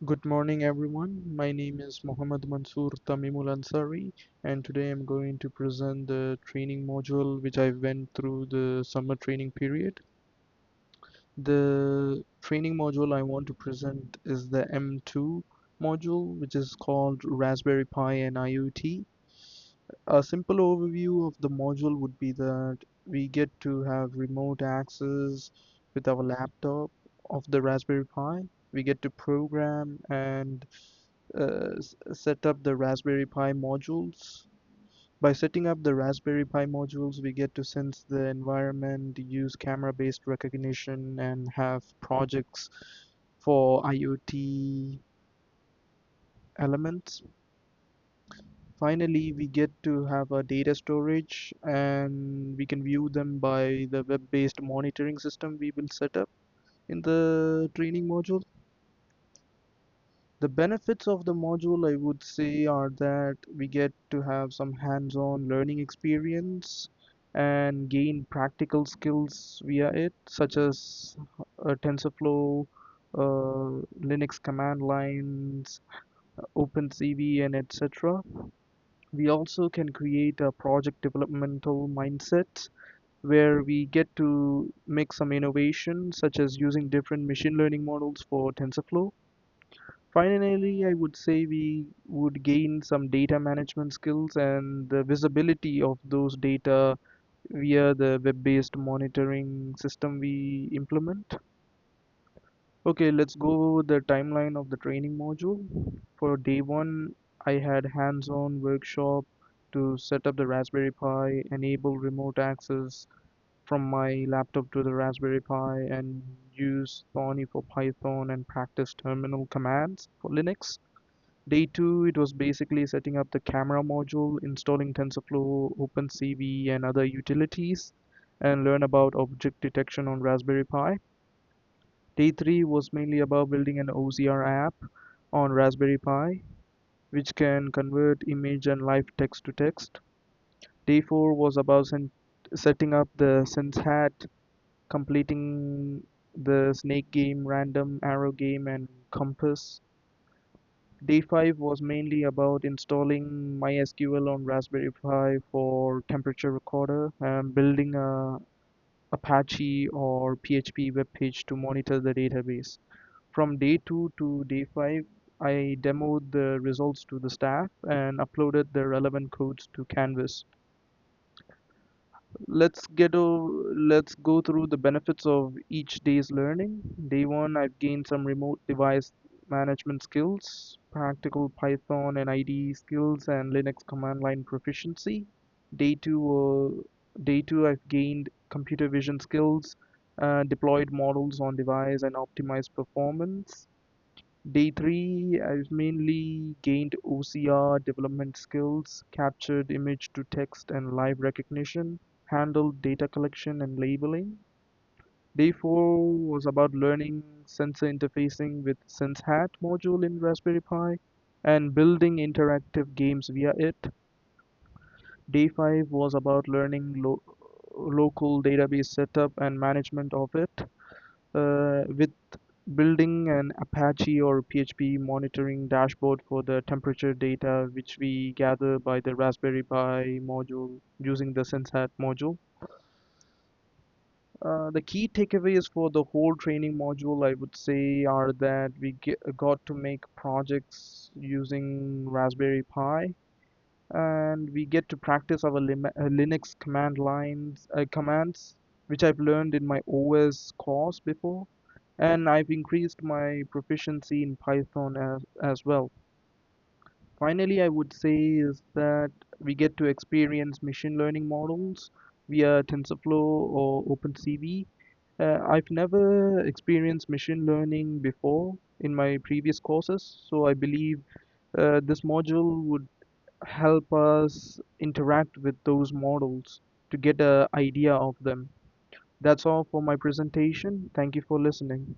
Good morning, everyone. My name is Mohammad Mansoor Tamimul Ansari, and today I'm going to present the training module which I went through the summer training period. The training module I want to present is the M2 module, which is called Raspberry Pi and IoT. A simple overview of the module would be that we get to have remote access with our laptop of the Raspberry Pi. We get to program and set up the Raspberry Pi modules. By setting up the Raspberry Pi modules, we get to sense the environment, use camera-based recognition, and have projects for IoT elements. Finally, we get to have a data storage and we can view them by the web-based monitoring system we will set up in the training module. The benefits of the module, I would say, are that we get to have some hands-on learning experience and gain practical skills via it, such as TensorFlow, Linux command lines, OpenCV, and etc. We also can create a project developmental mindset where we get to make some innovation, such as using different machine learning models for TensorFlow. Finally, I would say we would gain some data management skills and the visibility of those data via the web-based monitoring system we implement. Okay, let's go over the timeline of the training module. For day one, I had hands-on workshop to set up the Raspberry Pi, enable remote access from my laptop to the Raspberry Pi, and use Thorny for Python and practice terminal commands for Linux. Day two, it was basically setting up the camera module, installing TensorFlow, OpenCV, and other utilities, and learn about object detection on Raspberry Pi. Day three was mainly about building an OCR app on Raspberry Pi, which can convert image and live text to text. Day four was about setting up the SenseHat, completing the snake game, random arrow game, and compass. Day 5 was mainly about installing MySQL on Raspberry Pi for temperature recorder and building a Apache or PHP web page to monitor the database. From day 2 to day 5, I demoed the results to the staff and uploaded the relevant codes to Canvas. Let's go through the benefits of each day's learning. Day one, I've gained some remote device management skills, practical Python and IDE skills, and Linux command line proficiency. Day two, I've gained computer vision skills, deployed models on device, and optimized performance. Day three, I've mainly gained OCR development skills, captured image to text and live recognition, handled data collection and labeling. Day four was about learning sensor interfacing with SenseHat module in Raspberry Pi and building interactive games via it. Day five was about learning local database setup and management of it with building an Apache or PHP monitoring dashboard for the temperature data which we gather by the Raspberry Pi module using the SenseHat module. The key takeaways for the whole training module, I would say, are that got to make projects using Raspberry Pi, and we get to practice our Linux commands, which I've learned in my OS course before, and I've increased my proficiency in Python as well. Finally, I would say is that we get to experience machine learning models via TensorFlow or OpenCV. I've never experienced machine learning before in my previous courses, so I believe this module would help us interact with those models to get an idea of them. That's all for my presentation. Thank you for listening.